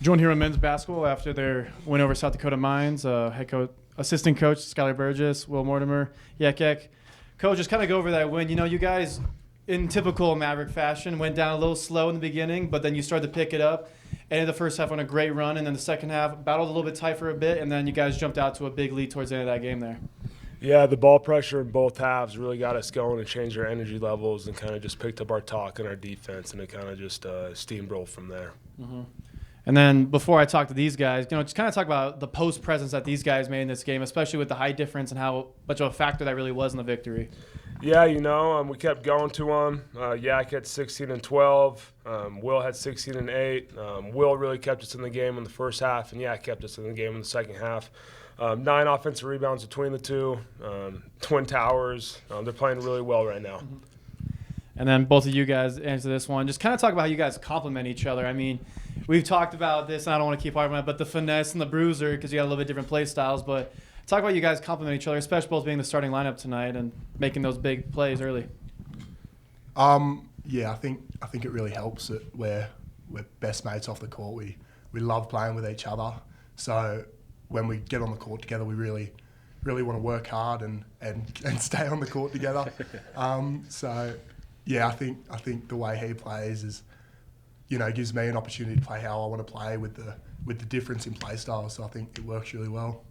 Joined here on men's basketball after their win over South Dakota Mines. Assistant coach Skyer Burgess, Mortimore, Yaak Yaak. Coach, just kind of go over that win. You know, you guys, in typical Maverick fashion, went down a little slow in the beginning, but then you started to pick it up. Ended the first half on a great run, and then the second half battled a little bit tight for a bit, and then you guys jumped out to a big lead towards the end of that game there. Yeah, the ball pressure in both halves really got us going and changed our energy levels and kind of just picked up our talk and our defense, and it kind of just steamrolled from there. Mm-hmm. And then before I talk to these guys, you know, just kind of talk about the post presence that these guys made in this game, especially with the height difference and how much of a factor that really was in the victory. Yeah, you know, we kept going to them. Yaak had 16 and 12. Will had 16 and 8. Will really kept us in the game in the first half, and Yaak kept us in the game in the second half. 9 offensive rebounds between the two. Twin towers. They're playing really well right now. Mm-hmm. And then both of you guys answer this one. Just kind of talk about how you guys complement each other. I mean, we've talked about this, and I don't want to keep arguing about it, but the finesse and the bruiser, because you got a little bit different play styles. But talk about you guys complement each other, especially both being the starting lineup tonight and making those big plays early. Yeah, I think it really helps that we're best mates off the court. We love playing with each other. So when we get on the court together, we really want to work hard and stay on the court together. So yeah, I think the way he plays is, you know, gives me an opportunity to play how I want to play with the difference in play styles. So I think it works really well.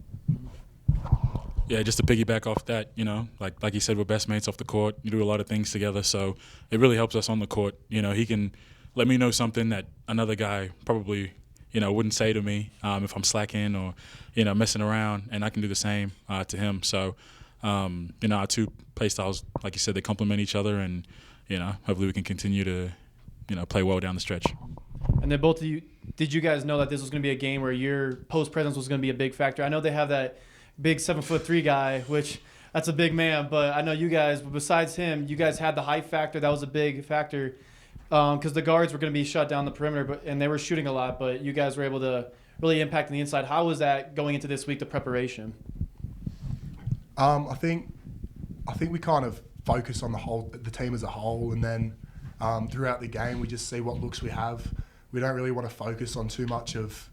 Yeah, just to piggyback off that, you know, like you said, we're best mates off the court. You do a lot of things together, so it really helps us on the court. You know, he can let me know something that another guy probably, you know, wouldn't say to me if I'm slacking or, you know, messing around, and I can do the same to him. So, you know, our two play styles, like you said, they complement each other, and, you know, hopefully we can continue to, you know, play well down the stretch. And then both of you, did you guys know that this was going to be a game where your post presence was going to be a big factor? I know they have that big 7'3" guy, which that's a big man, but I know you guys, besides him, you guys had the height factor. That was a big factor because the guards were going to be shut down the perimeter, and they were shooting a lot, but you guys were able to really impact on the inside. How was that going into this week, the preparation? I think we kind of focus on the team as a whole, and then throughout the game we just see what looks we have. We don't really want to focus on too much of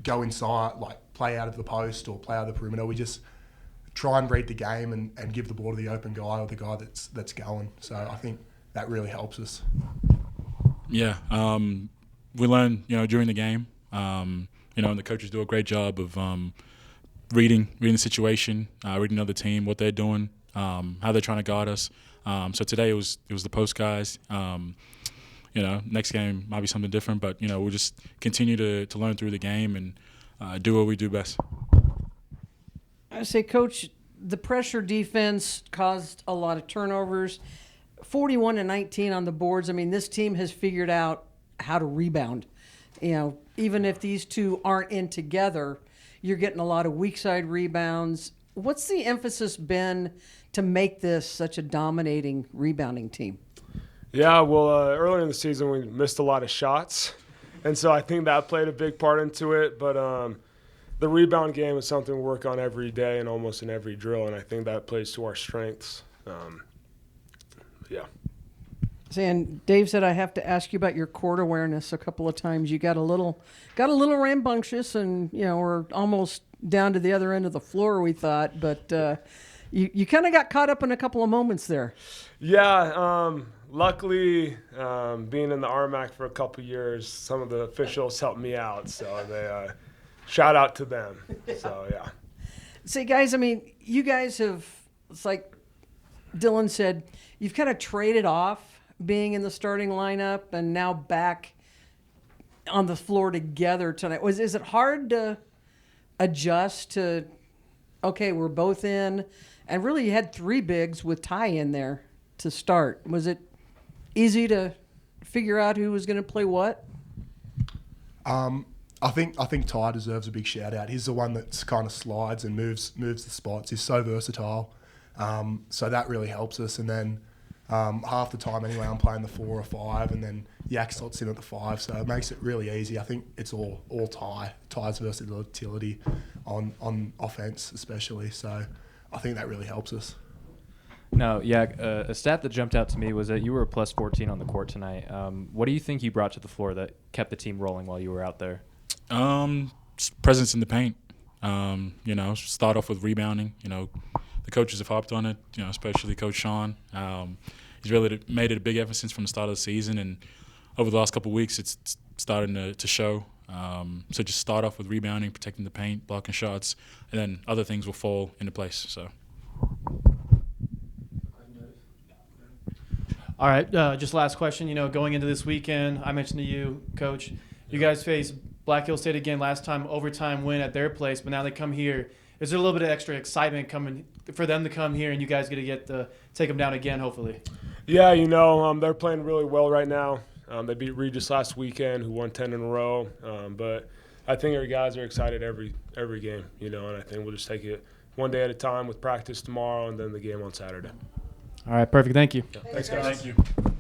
go inside, like play out of the post or play out of the perimeter. We just try and read the game and give the ball to the open guy or the guy that's going. So I think that really helps us. Yeah, we learn, you know, during the game, you know, and the coaches do a great job of reading the situation, reading the other team, what they're doing, how they're trying to guard us. So today it was the post guys. You know, next game might be something different, but, you know, we'll just continue to learn through the game and do what we do best. I say, Coach, the pressure defense caused a lot of turnovers. 41-19 on the boards. I mean, this team has figured out how to rebound. You know, even if these two aren't in together, you're getting a lot of weak side rebounds. What's the emphasis been to make this such a dominating rebounding team? Yeah, well, earlier in the season we missed a lot of shots, and so I think that played a big part into it. But the rebound game is something we work on every day and almost in every drill, and I think that plays to our strengths. Yeah. And Dave said I have to ask you about your court awareness a couple of times. You got a little rambunctious, and, you know, we're almost down to the other end of the floor, we thought, but you kind of got caught up in a couple of moments there. Yeah, luckily, being in the RMAC for a couple of years, some of the officials helped me out, so they shout out to them. So yeah. See, guys, I mean, you guys have, it's like Dylan said, you've kind of traded off being in the starting lineup and now back on the floor together tonight. Is it hard to adjust to, okay, we're both in, and really you had 3 bigs with Ty in there to start. Was it easy to figure out who was going to play what? I think Ty deserves a big shout out. He's the one that kind of slides and moves the spots. He's so versatile, so that really helps us. And then half the time anyway, I'm playing the 4 or 5, and then Yaak slots in at the 5, so it makes it really easy. I think it's all Ty's versatility on offense especially. So I think that really helps us. No, yeah. A stat that jumped out to me was that you were a plus 14 on the court tonight. What do you think you brought to the floor that kept the team rolling while you were out there? Presence in the paint. Start off with rebounding. The coaches have hopped on it. Especially Coach Sean. He's really made it a big emphasis from the start of the season, and over the last couple of weeks, it's starting to show. So just start off with rebounding, protecting the paint, blocking shots, and then other things will fall into place. So. All right, just last question. Going into this weekend, I mentioned to you, Coach, you guys face Black Hill State again. Last time, overtime win at their place, but now they come here. Is there a little bit of extra excitement coming for them to come here, and you guys get to take them down again, hopefully? Yeah, they're playing really well right now. They beat Regis last weekend, who won 10 in a row. But I think our guys are excited every game, and I think we'll just take it one day at a time with practice tomorrow and then the game on Saturday. All right, perfect. Thank you. Yeah, thanks, guys. Thank you.